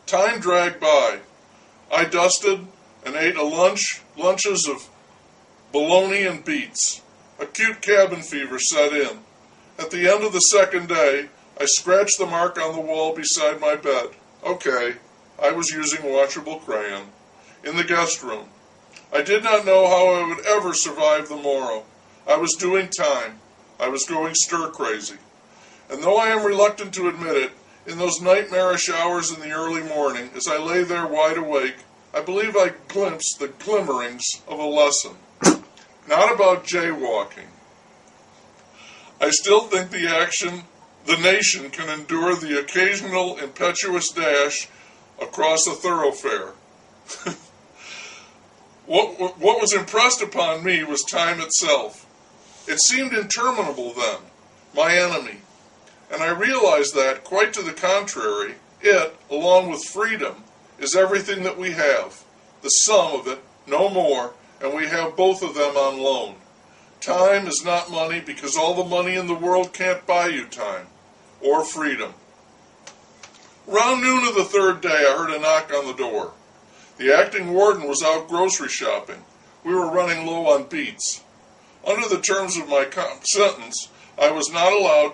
Time dragged by. I dusted and ate lunches of bologna and beets. Acute cabin fever set in. At the end of the second day, I scratched the mark on the wall beside my bed. Okay, I was using washable crayon. In the guest room. I did not know how I would ever survive the morrow. I was doing time. I was going stir-crazy. And though I am reluctant to admit it, in those nightmarish hours in the early morning, as I lay there wide awake, I believe I glimpsed the glimmerings of a lesson. Not about jaywalking. I still think the nation can endure the occasional impetuous dash across a thoroughfare. What was impressed upon me was time itself. It seemed interminable then, my enemy. And I realized that, quite to the contrary, it, along with freedom, is everything that we have. The sum of it, no more, and we have both of them on loan. Time is not money because all the money in the world can't buy you time, or freedom. Around noon of the third day, I heard a knock on the door. The acting warden was out grocery shopping. We were running low on beets. Under the terms of my sentence, I was not allowed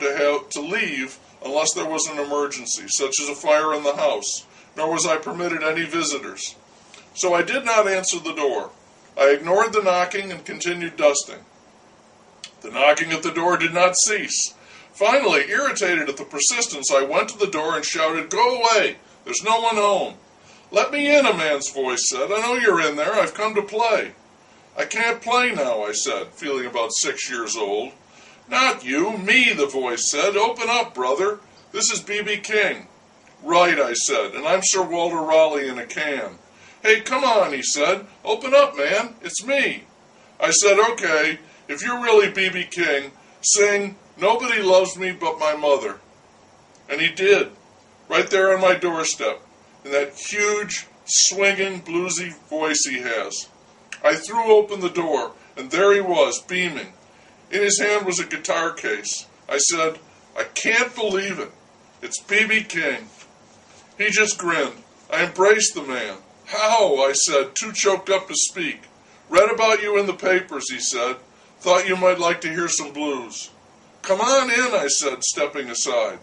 to leave unless there was an emergency, such as a fire in the house, nor was I permitted any visitors. So I did not answer the door. I ignored the knocking and continued dusting. The knocking at the door did not cease. Finally, irritated at the persistence, I went to the door and shouted, "Go away! There's no one home." "Let me in," a man's voice said. "I know you're in there. I've come to play." "I can't play now," I said, feeling about 6 years old. "Not you, me," the voice said. "Open up, brother. This is B.B. King." "Right," I said, "and I'm Sir Walter Raleigh in a can." "Hey, come on," he said. "Open up, man. It's me." I said, "Okay, if you're really B.B. King, sing 'Nobody Loves Me But My Mother.'" And he did, right there on my doorstep, in that huge, swinging, bluesy voice he has. I threw open the door, and there he was, beaming. In his hand was a guitar case. I said, "I can't believe it. It's B.B. King." He just grinned. I embraced the man. "How?" I said, too choked up to speak. "Read about you in the papers," he said. "Thought you might like to hear some blues." "Come on in," I said, stepping aside.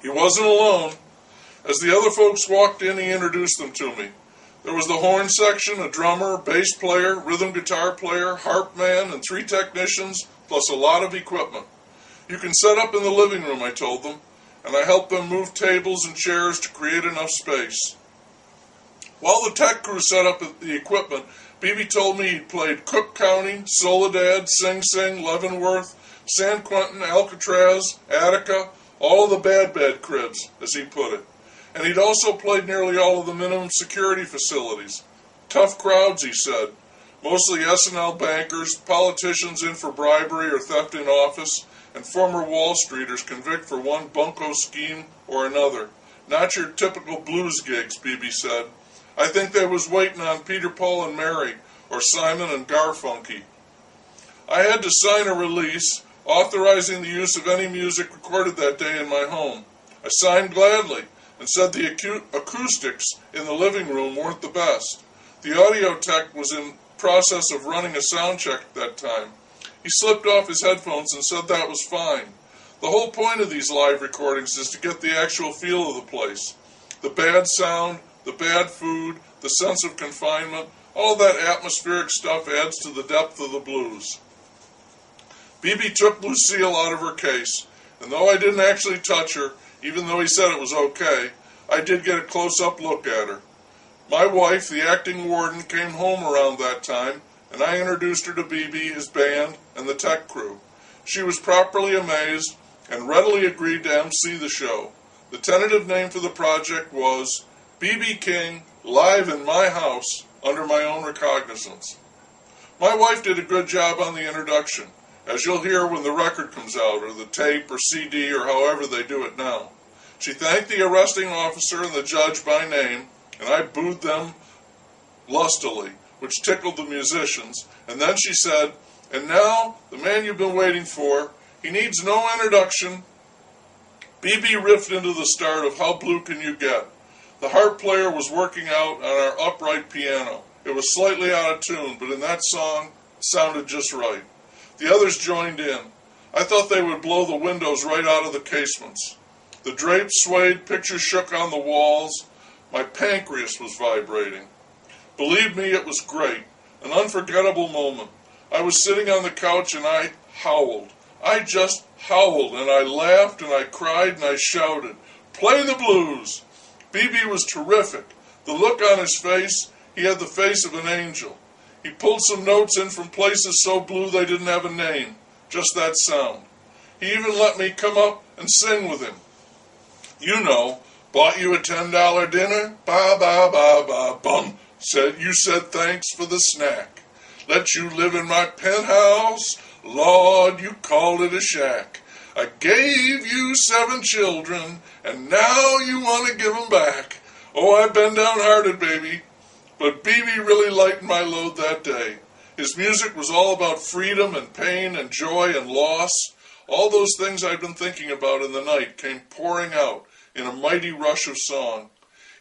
He wasn't alone. As the other folks walked in, he introduced them to me. There was the horn section, a drummer, bass player, rhythm guitar player, harp man, and 3 technicians, plus a lot of equipment. "You can set up in the living room," I told them, and I helped them move tables and chairs to create enough space. While the tech crew set up the equipment, BB told me he'd played Cook County, Soledad, Sing Sing, Leavenworth, San Quentin, Alcatraz, Attica, all of the bad cribs, as he put it. And he'd also played nearly all of the minimum security facilities. Tough crowds, he said. Mostly S&L bankers, politicians in for bribery or theft in office, and former Wall Streeters convicted for one bunco scheme or another. Not your typical blues gigs, BB said. I think they was waiting on Peter, Paul, and Mary, or Simon and Garfunkel. I had to sign a release authorizing the use of any music recorded that day in my home. I signed gladly and said the acoustics in the living room weren't the best. The audio tech was in process of running a sound check at that time. He slipped off his headphones and said that was fine. The whole point of these live recordings is to get the actual feel of the place. The bad sound, the bad food, the sense of confinement, all that atmospheric stuff adds to the depth of the blues. BB took Lucille out of her case, and though I didn't actually touch her, even though he said it was okay, I did get a close-up look at her. My wife, the acting warden, came home around that time, and I introduced her to BB, his band, and the tech crew. She was properly amazed and readily agreed to MC the show. The tentative name for the project was BB King Live in My House under my own recognizance. My wife did a good job on the introduction, as you'll hear when the record comes out, or the tape, or CD, or however they do it now. She thanked the arresting officer and the judge by name, and I booed them lustily, which tickled the musicians, and then she said, "And now, the man you've been waiting for, he needs no introduction." BB riffed into the start of How Blue Can You Get? The harp player was working out on our upright piano. It was slightly out of tune, but in that song, it sounded just right. The others joined in. I thought they would blow the windows right out of the casements. The drapes swayed, pictures shook on the walls. My pancreas was vibrating. Believe me, it was great. An unforgettable moment. I was sitting on the couch and I howled. I just howled, and I laughed and I cried and I shouted, "Play the blues!" BB was terrific. The look on his face, he had the face of an angel. He pulled some notes in from places so blue they didn't have a name, just that sound. He even let me come up and sing with him. You know, bought you a $10 dinner, ba ba ba ba bum. You said thanks for the snack. Let you live in my penthouse, Lord, you called it a shack. I gave you 7 children, and now you want to give 'em back. Oh, I've been downhearted, baby. But BB really lightened my load that day. His music was all about freedom and pain and joy and loss. All those things I'd been thinking about in the night came pouring out in a mighty rush of song.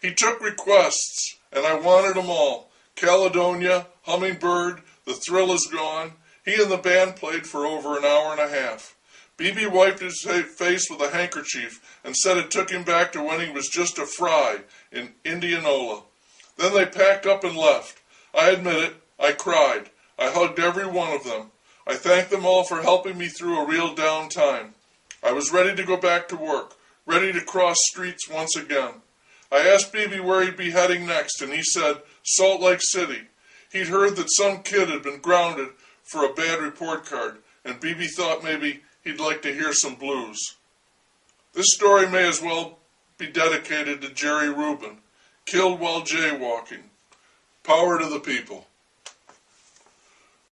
He took requests, and I wanted them all. Caledonia, Hummingbird, The Thrill Is Gone. He and the band played for over an hour and a half. BB wiped his face with a handkerchief and said it took him back to when he was just a fry in Indianola. Then they packed up and left. I admit it, I cried. I hugged every one of them. I thanked them all for helping me through a real down time. I was ready to go back to work, ready to cross streets once again. I asked BB where he'd be heading next, and he said Salt Lake City. He'd heard that some kid had been grounded for a bad report card, and BB thought maybe he'd like to hear some blues. This story may as well be dedicated to Jerry Rubin, killed while jaywalking. Power to the people.